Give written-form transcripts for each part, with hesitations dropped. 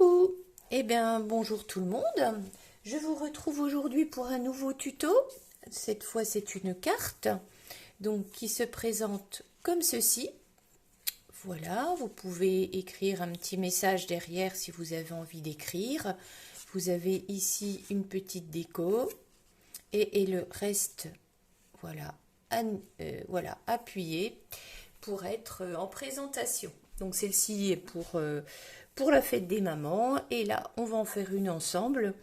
Coucou, eh bien bonjour tout le monde, je vous retrouve aujourd'hui pour un nouveau tuto. Cette fois c'est une carte donc qui se présente comme ceci. Voilà, vous pouvez écrire un petit message derrière si vous avez envie d'écrire. Vous avez ici une petite déco et le reste, voilà, voilà, appuyé pour être en présentation. Donc celle-ci est pour la fête des mamans et là on va en faire une ensemble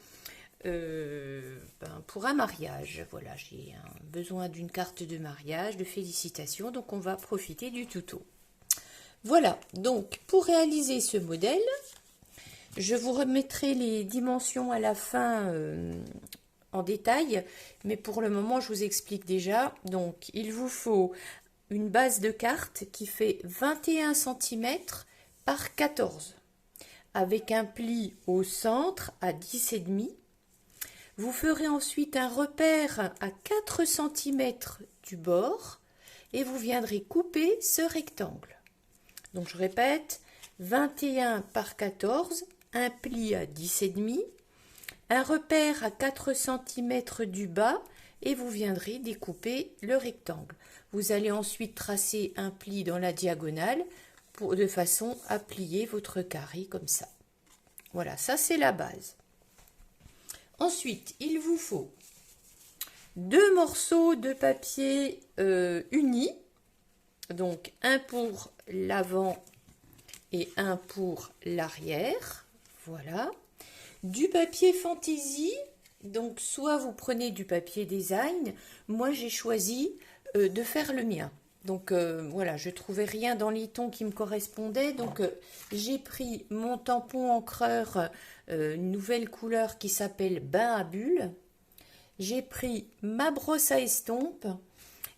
pour un mariage. Voilà, j'ai besoin d'une carte de mariage, de félicitations, donc on va profiter du tuto. Voilà, donc pour réaliser ce modèle, je vous remettrai les dimensions à la fin en détail, mais pour le moment je vous explique déjà. Donc il vous faut une base de carte qui fait 21 cm par 14 avec un pli au centre à 10,5. Vous ferez ensuite un repère à 4 cm du bord et vous viendrez couper ce rectangle. Donc je répète, 21 par 14, un pli à 10,5, un repère à 4 cm du bas et vous viendrez découper le rectangle. Vous allez ensuite tracer un pli dans la diagonale de façon à plier votre carré comme ça. Voilà, ça c'est la base. Ensuite, il vous faut 2 morceaux de papier unis, donc un pour l'avant et un pour l'arrière. Voilà. Du papier fantaisie, donc soit vous prenez du papier design, moi j'ai choisi de faire le mien. Donc voilà, je trouvais rien dans les tons qui me correspondaient, donc j'ai pris mon tampon encreur, une nouvelle couleur qui s'appelle bain à bulles. J'ai pris ma brosse à estompe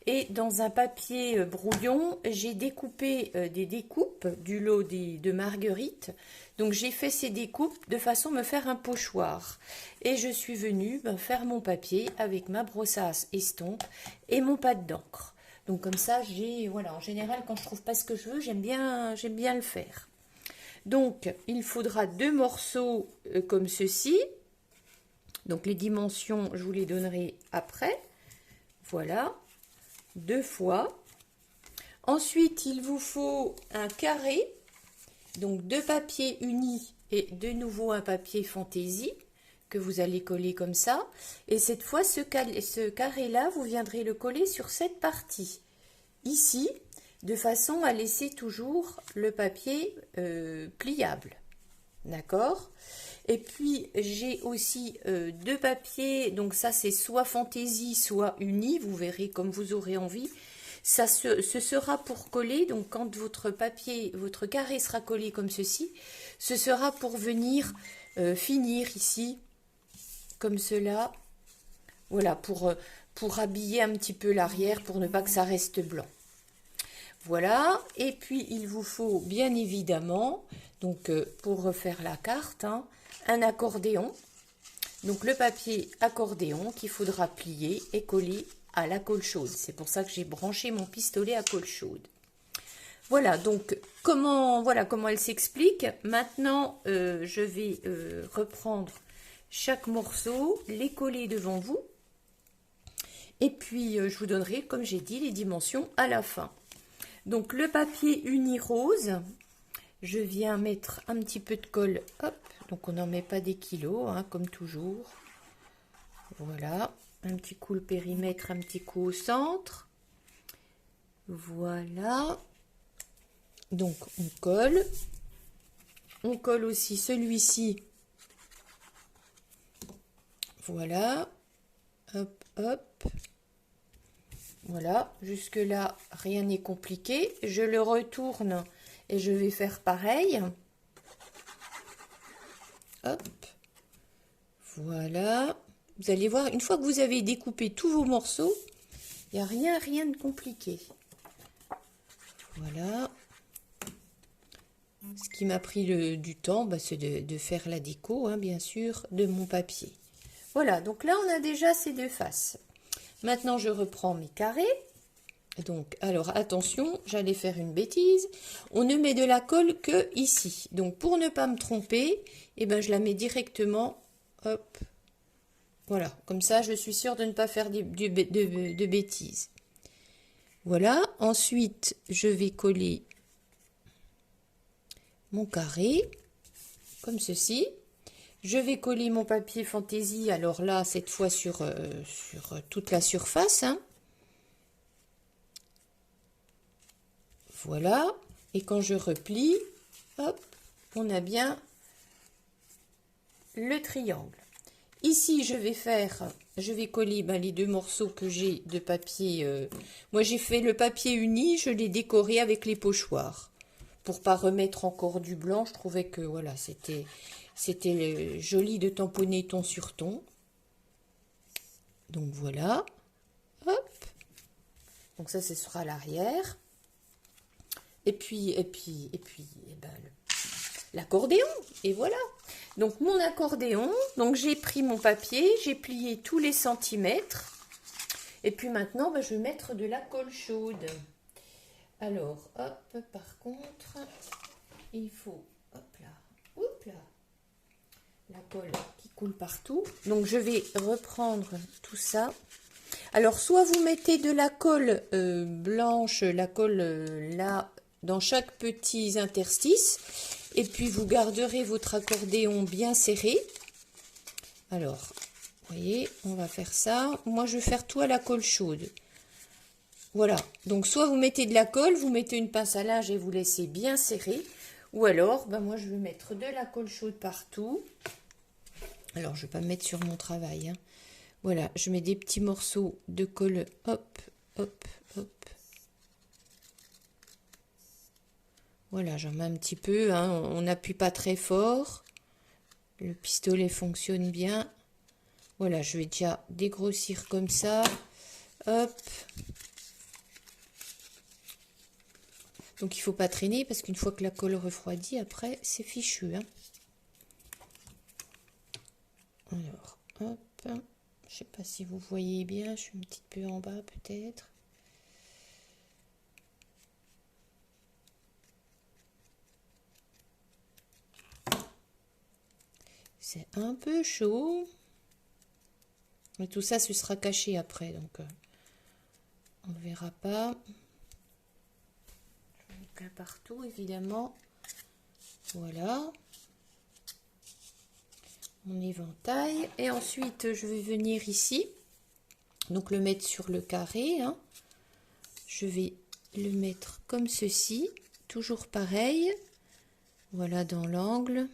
et dans un papier brouillon, j'ai découpé des découpes du lot de marguerites. Donc j'ai fait ces découpes de façon à me faire un pochoir. Et je suis venue faire mon papier avec ma brosse à estompe et mon pad d'encre. Donc comme ça, voilà, en général, quand je trouve pas ce que je veux, j'aime bien le faire. Donc, il faudra 2 morceaux comme ceci. Donc les dimensions, je vous les donnerai après. Voilà, 2 fois. Ensuite, il vous faut un carré, donc 2 papiers unis et de nouveau un papier fantaisie que vous allez coller comme ça. Et cette fois, ce carré-là, vous viendrez le coller sur cette partie, ici, de façon à laisser toujours le papier pliable. D'accord? Et puis, j'ai aussi 2 papiers, donc ça, c'est soit fantaisie, soit uni, vous verrez comme vous aurez envie. Ça ce sera pour coller, donc quand votre papier, votre carré sera collé comme ceci, ce sera pour venir finir ici, comme cela, voilà, pour habiller un petit peu l'arrière, pour ne pas que ça reste blanc. Voilà, et puis il vous faut bien évidemment, donc pour refaire la carte, un accordéon, donc le papier accordéon qu'il faudra plier et coller à la colle chaude. C'est pour ça que j'ai branché mon pistolet à colle chaude. Voilà, donc voilà comment elle s'explique. Maintenant, je vais reprendre chaque morceau, les coller devant vous. Et puis, je vous donnerai, comme j'ai dit, les dimensions à la fin. Donc, le papier uni rose, je viens mettre un petit peu de colle. Hop, donc on n'en met pas des kilos, comme toujours. Voilà, un petit coup le périmètre, un petit coup au centre. Voilà. Donc, on colle. On colle aussi celui-ci. Voilà, hop, hop, voilà, jusque là, rien n'est compliqué. Je le retourne et je vais faire pareil. Hop, voilà. Vous allez voir, une fois que vous avez découpé tous vos morceaux, il n'y a rien de compliqué. Voilà. Ce qui m'a pris du temps, c'est de faire la déco, bien sûr, de mon papier. Voilà, donc là, on a déjà ces 2 faces. Maintenant, je reprends mes carrés. Donc, alors attention, j'allais faire une bêtise. On ne met de la colle que ici. Donc, pour ne pas me tromper, eh ben, je la mets directement. Hop. Voilà. Comme ça, je suis sûre de ne pas faire de bêtises. Voilà. Ensuite, je vais coller mon carré. Comme ceci. Je vais coller mon papier fantaisie. Alors là, cette fois sur toute la surface. Hein. Voilà, et quand je replie, hop, on a bien le triangle. Ici, je vais coller les deux morceaux que j'ai de papier. Moi, j'ai fait le papier uni, je l'ai décoré avec les pochoirs. Pour pas remettre encore du blanc, je trouvais que voilà, c'était joli de tamponner ton sur ton. Donc voilà, hop. Donc ça, ce sera l'arrière. Et puis, l'accordéon. Et voilà. Donc, mon accordéon. Donc, j'ai pris mon papier, j'ai plié tous les centimètres. Et puis maintenant, je vais mettre de la colle chaude. Alors, hop, par contre, il faut, hop là, la colle qui coule partout. Donc, je vais reprendre tout ça. Alors, soit vous mettez de la colle blanche, la colle là, dans chaque petit interstice, et puis vous garderez votre accordéon bien serré. Alors, vous voyez, on va faire ça. Moi, je vais faire tout à la colle chaude. Voilà, donc soit vous mettez de la colle, vous mettez une pince à linge et vous laissez bien serrer, ou alors, moi, je vais mettre de la colle chaude partout. Alors, je ne vais pas me mettre sur mon travail, hein. Voilà, je mets des petits morceaux de colle, hop, hop, hop. Voilà, j'en mets un petit peu, hein, on n'appuie pas très fort. Le pistolet fonctionne bien. Voilà, je vais déjà dégrossir comme ça. Hop. Donc, il ne faut pas traîner parce qu'une fois que la colle refroidit, après, c'est fichu, hein. Alors, hop. Je ne sais pas si vous voyez bien, je suis un petit peu en bas peut-être. C'est un peu chaud. Mais tout ça, ce sera caché après, donc on ne verra pas. Je mets plein partout, évidemment. Voilà. Mon éventail. Et ensuite, je vais venir ici. Donc, le mettre sur le carré. Hein. Je vais le mettre comme ceci. Toujours pareil. Voilà, dans l'angle.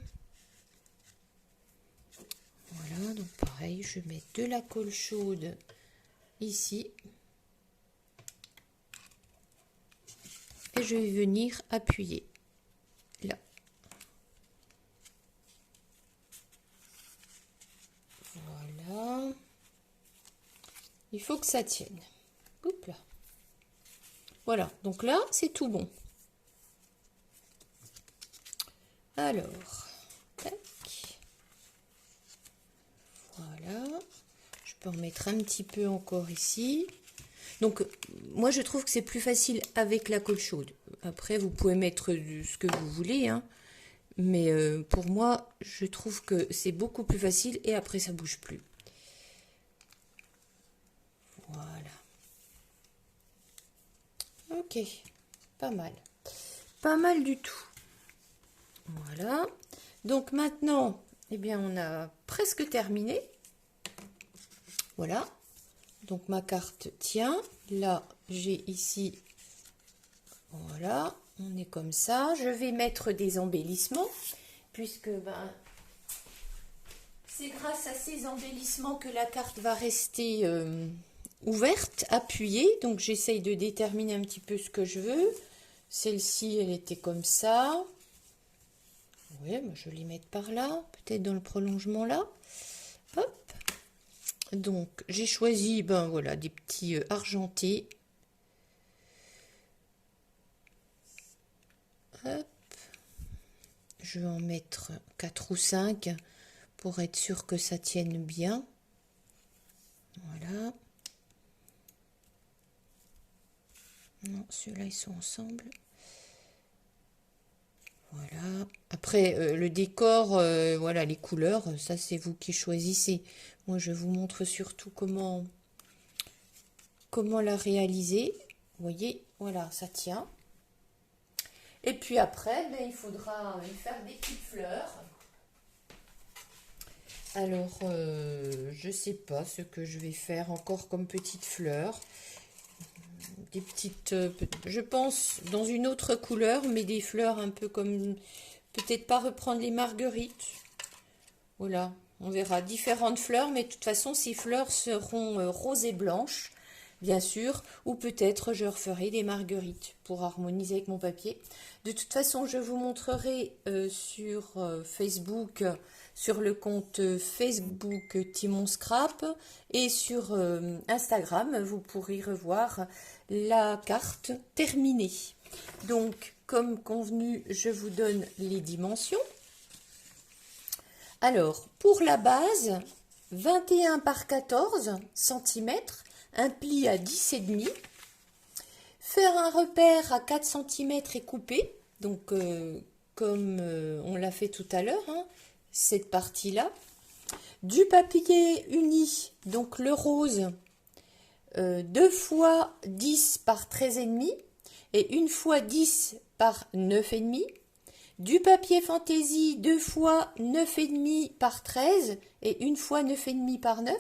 Voilà, donc pareil, je mets de la colle chaude ici. Et je vais venir appuyer là. Voilà. Il faut que ça tienne. Oups là. Voilà, donc là, c'est tout bon. Alors, tac. Voilà, je peux en mettre un petit peu encore ici. Donc, moi, je trouve que c'est plus facile avec la colle chaude. Après, vous pouvez mettre ce que vous voulez, hein. Mais pour moi, je trouve que c'est beaucoup plus facile et après, ça bouge plus. Voilà. Ok, pas mal. Pas mal du tout. Voilà. Donc, maintenant, eh bien, on a presque terminé. Voilà. Donc, ma carte tient. Là, j'ai ici, voilà, on est comme ça. Je vais mettre des embellissements, puisque c'est grâce à ces embellissements que la carte va rester ouverte, appuyée. Donc, j'essaye de déterminer un petit peu ce que je veux. Celle-ci, elle était comme ça. Oui, je vais les mettre par là, peut-être dans le prolongement là. Hop. Donc, j'ai choisi, voilà, des petits argentés. Hop. Je vais en mettre 4 ou 5 pour être sûr que ça tienne bien. Voilà. Non, ceux-là, ils sont ensemble. Voilà. Après, le décor, voilà, les couleurs, ça, c'est vous qui choisissez. Moi, je vous montre surtout comment la réaliser. Vous voyez, voilà, ça tient. Et puis après, ben, il faudra faire des petites fleurs. Alors, je sais pas ce que je vais faire encore comme petites fleurs. Des petites, je pense, dans une autre couleur, mais des fleurs un peu comme, peut-être pas reprendre les marguerites. Voilà, on verra différentes fleurs, mais de toute façon, ces fleurs seront roses et blanches, bien sûr, ou peut-être je referai des marguerites pour harmoniser avec mon papier. De toute façon, je vous montrerai sur Facebook, sur le compte Facebook Timon Scrap, et sur Instagram, vous pourrez revoir la carte terminée. Donc, comme convenu, je vous donne les dimensions. Alors, pour la base, 21 par 14 cm, un pli à 10,5. Faire un repère à 4 cm et couper, donc comme on l'a fait tout à l'heure, hein, cette partie-là. Du papier uni, donc le rose, 2 fois 10 par 13,5 et 1 fois 10 par 9,5. Du papier fantaisie 2 fois 9,5 par 13 et 1 fois 9,5 par 9.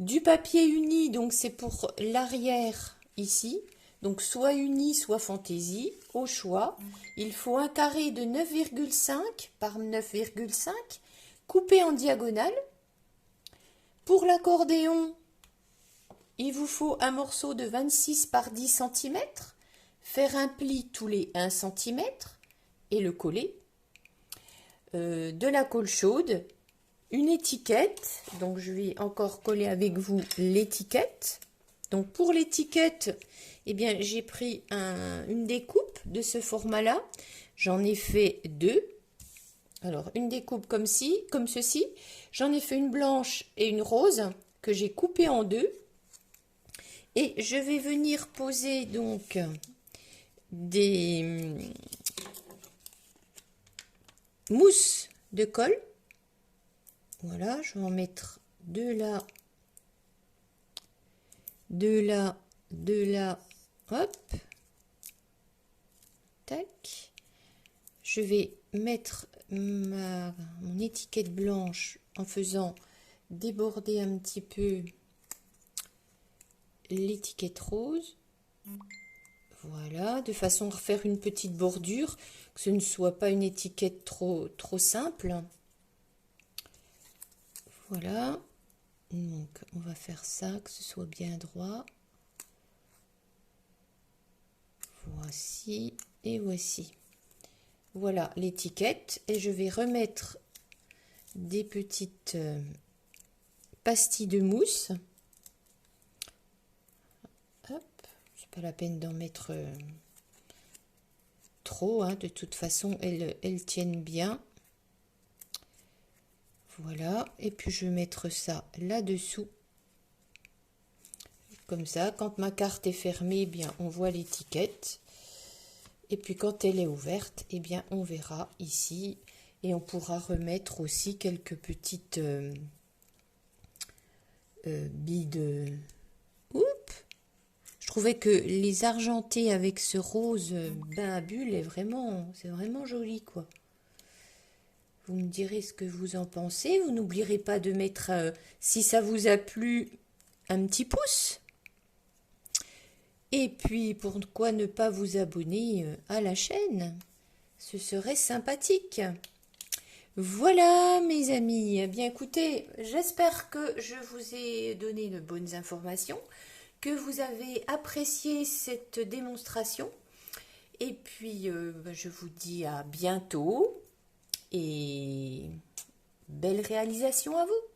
Du papier uni, donc c'est pour l'arrière ici, donc soit uni soit fantaisie, au choix. Il faut un carré de 9,5 par 9,5 coupé en diagonale. Pour l'accordéon, il vous faut un morceau de 26 par 10 cm, faire un pli tous les 1 cm et le coller. De la colle chaude, une étiquette, donc je vais encore coller avec vous l'étiquette. Donc pour l'étiquette, eh bien j'ai pris une découpe de ce format-là, j'en ai fait 2. Alors une découpe comme ceci, j'en ai fait une blanche et une rose que j'ai coupée en 2. Et je vais venir poser donc des mousses de colle. Voilà, je vais en mettre 2 là, 2 là, 2 là, hop, tac. Je vais mettre mon étiquette blanche en faisant déborder un petit peu l'étiquette rose. Voilà, de façon à faire une petite bordure, que ce ne soit pas une étiquette trop simple. Voilà, donc on va faire ça, que ce soit bien droit. Voici et voici. Voilà l'étiquette et je vais remettre des petites pastilles de mousse. Hop, c'est pas la peine d'en mettre trop, hein, de toute façon elles tiennent bien. Voilà, et puis je vais mettre ça là-dessous. Comme ça, quand ma carte est fermée, eh bien on voit l'étiquette. Et puis quand elle est ouverte, eh bien on verra ici. Et on pourra remettre aussi quelques petites billes de... Oups! Je trouvais que les argentés avec ce rose bain à bulles c'est vraiment joli, quoi. Vous me direz ce que vous en pensez. Vous n'oublierez pas de mettre, si ça vous a plu, un petit pouce. Et puis, pourquoi ne pas vous abonner à la chaîne? Ce serait sympathique. Voilà, mes amis. Eh bien, écoutez, j'espère que je vous ai donné de bonnes informations, que vous avez apprécié cette démonstration. Et puis, je vous dis à bientôt et belle réalisation à vous.